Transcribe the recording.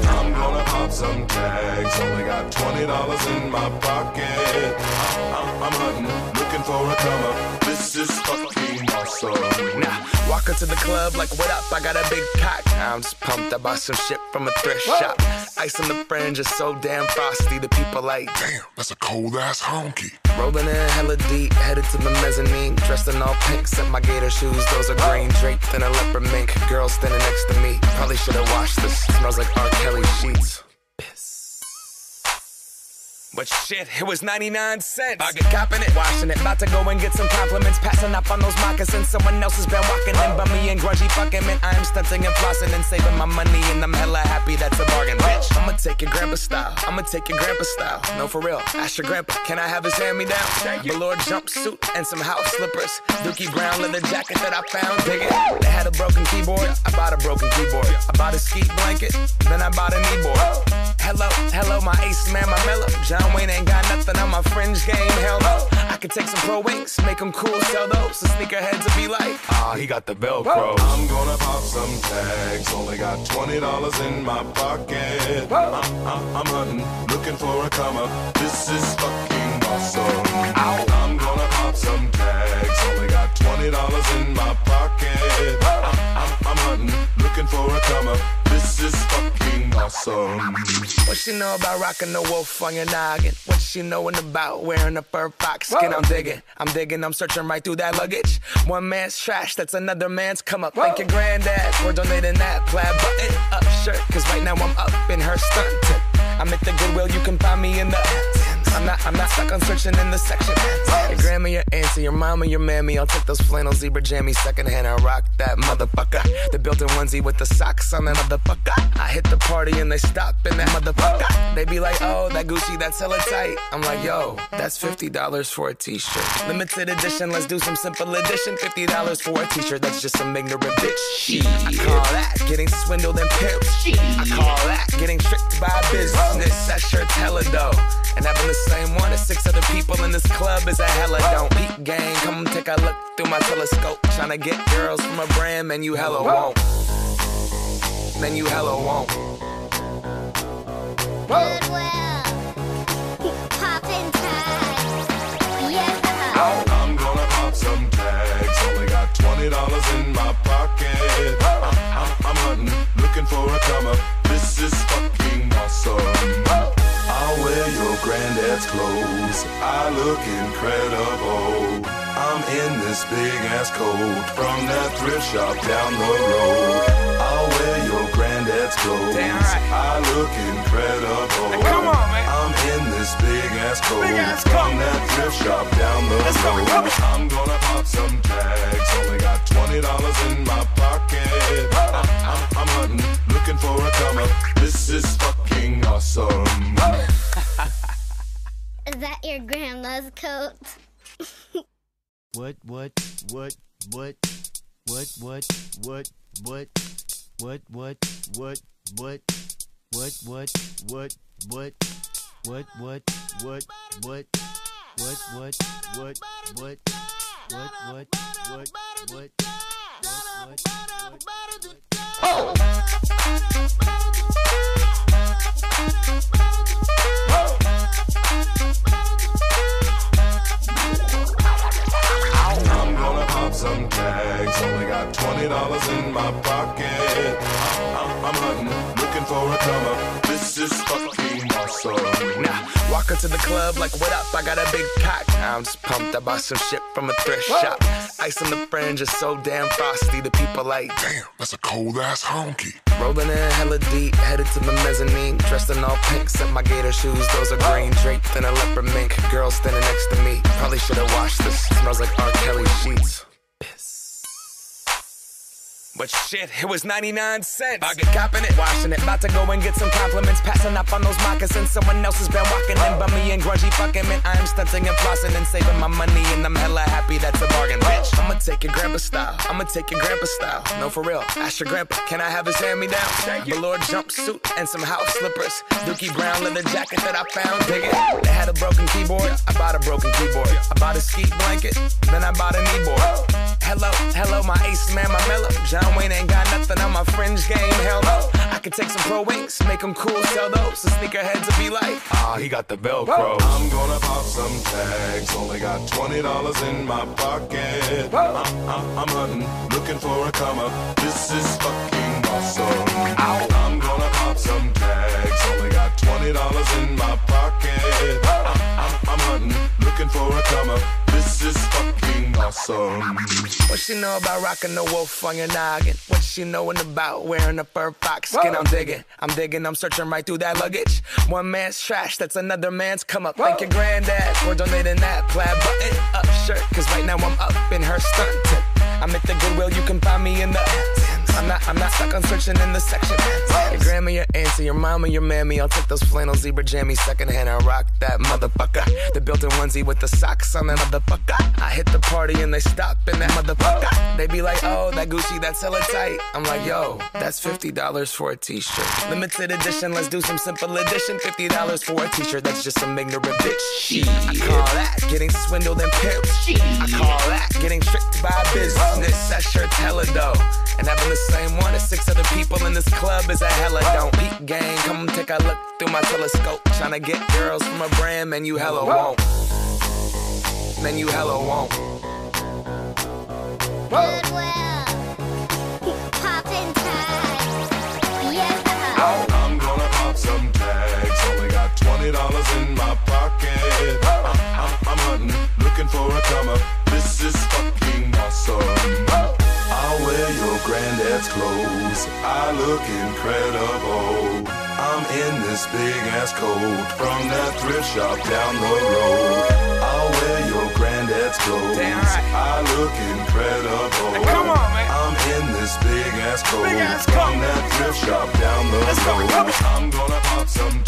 I'm gonna pop some tags, only got $20 in my pocket. I'm hunting, looking for a come up. This is fucking awesome. Now, walk into the club like, what up? I got a big cock. I'm just pumped. I bought some shit from a thrift shop. Ice on the fringe is so damn frosty. The people like, damn, that's a cold ass honky. Rolling in hella deep, headed to the mezzanine. Dressed in all pink, set my gator shoes. Those are green, draped in a leopard mink. Girl standing next to me. Probably should have washed this. Smells like R. Kelly sheets. But shit, it was 99 cents. I get copping it, washing it. About to go and get some compliments. Passing up on those moccasins. Someone else has been walking in. Bummy and grungy fucking man. I am stunting and flossing and saving my money. And I'm hella happy that's a bargain, bitch. I'ma take your grandpa style. I'ma take your grandpa style. No, for real. Ask your grandpa, can I have his hand-me-down? Velour jumpsuit and some house slippers. Dookie brown leather jacket that I found. Dig it. They had a broken keyboard. I bought a broken keyboard. I bought a ski blanket. Then I bought a kneeboard. Hello, my ace man, my mellow. John Wayne ain't got nothing on my fringe game, hell no. I could take some pro wings, make them cool, sell those. The sneakerheads will be like, he got the Velcro. I'm gonna pop some tags, only got $20 in my pocket. I'm hunting, looking for a come up. This is fucking awesome. I'm gonna pop some tags, only got $20 in my pocket. I'm hunting, looking for a come up. This is fucking awesome. What she know about rocking the wolf on your noggin? What she knowin' about wearing a fur fox skin? I'm digging, I'm searching right through that luggage. One man's trash, that's another man's come up. Thank your granddad for donating that plaid button up shirt. Cause right now I'm up in her skirt. I'm at the Goodwill, you can find me in the I'm not stuck on searching in the section. Your grandma, your auntie, your mama, your mammy. I'll take those flannel zebra jammies secondhand and rock that motherfucker. The built-in onesie with the socks on that motherfucker. I hit the party and they stop in that motherfucker. They be like, oh, that Gucci, that's hella tight. I'm like, yo, that's $50 for a t-shirt. Limited edition, let's do some simple edition. $50 for a t-shirt, that's just some ignorant bitch. I call that getting swindled and pimped. I call that getting tricked by business. That shirt's hella dope. And having the same one as 6 other people in this club is a hella don't. Peep gang, come take a look through my telescope. Tryna get girls from a brand, man, you hella won't. Man, you hella won't. Goodwill. Poppin' tags. Yeah. I'm gonna pop some tags, only got $20 in my pocket. I'm hunting, looking for a come up. This is fucking awesome. I'll wear your granddad's clothes, I look incredible. I'm in this big ass coat from that thrift shop down the road. I'll wear your granddad's clothes, I look incredible. Hey, come on, man. I'm in this big ass coat from that thrift shop down the road. I'm gonna pop some tags, only got $20 in my pocket. I'm hunting, looking for a come up. This is fucking awesome. Is that your grandma's coat? What? I'm gonna pop some tags, only got $20 in my pocket. I'm hunting, looking for a come up. This is fucking awesome. Now, walk into the club like, what up? I got a big cock. I'm just pumped. I bought some shit from a thrift shop. Ice on the fringe is so damn frosty. The people like, damn, that's a cold ass honky. Rolling in hella deep, headed to the mezzanine. Dressed in all pink, set my gator shoes. Those are green, draped in a leopard mink. Girl standing next to me. Probably should have washed this. Smells like R. Kelly sheets. But shit, it was 99 cents. I get copping it, washing it, about to go and get some compliments, passing up on those moccasins. Someone else has been walking in, bummy and grungy fucking man. I am stunting and flossing and saving my money, and I'm hella happy that's a bargain, bitch. I'ma take your grandpa style, I'ma take your grandpa style. No, for real, ask your grandpa, can I have his hand-me-down? Velour jumpsuit and some house slippers, Dookie brown leather jacket that I found, dig it. They had a broken keyboard, I bought a broken keyboard. I bought a ski blanket, then I bought a kneeboard. Hello, my ace man, my mellow. John Wayne ain't got nothing on my fringe game, hell no. I could take some pro wings, make them cool, sell those. The sneakerheads will be like, he got the Velcro. I'm gonna pop some tags, only got $20 in my pocket. I'm hunting, looking for a come up. This is fucking awesome. I'm gonna pop some tags, only got $20 in my pocket. I'm hunting, looking for a come up. This is fucking awesome. What she know about rocking the wolf on your noggin? What she knowin' about wearing a fur fox skin? I'm digging, I'm searching right through that luggage. One man's trash, that's another man's come up. Thank your granddad for donating that plaid button up shirt, cause right now I'm up in her skirt. I'm at the Goodwill, you can find me in the I'm not stuck on searching in the section. Your grandma, your auntie, your mama, your mammy. I'll take those flannel zebra jammies secondhand. I rock that motherfucker. The built-in onesie with the socks on that motherfucker. I hit the party and they stop in that motherfucker. They be like, oh, that Gucci, that's hella tight. I'm like, yo, that's $50 for a t-shirt. Limited edition, let's do some simple edition. $50 for a t-shirt, that's just some ignorant bitch. Shit. I call that getting swindled and pimped. I call that getting tricked by business. That shirt's hella dope. And having the same one as 6 other people in this club is a hella don't. Peak gang, come take a look through my telescope. Tryna get girls from a brand, man, you hella won't. Man, you hella won't. Goodwill. Poppin' tags. Yeah. I'm gonna pop some tags, only got $20 in my pocket. I'm hunting, looking for a come up. This is fucking awesome. I'll wear your granddad's clothes, I look incredible. I'm in this big ass coat from that thrift shop down the road. I'll wear your granddad's clothes, Damn right. I look incredible. Hey, come on, man. I'm in this big ass coat from that thrift shop down the road. Let's go. I'm gonna pop some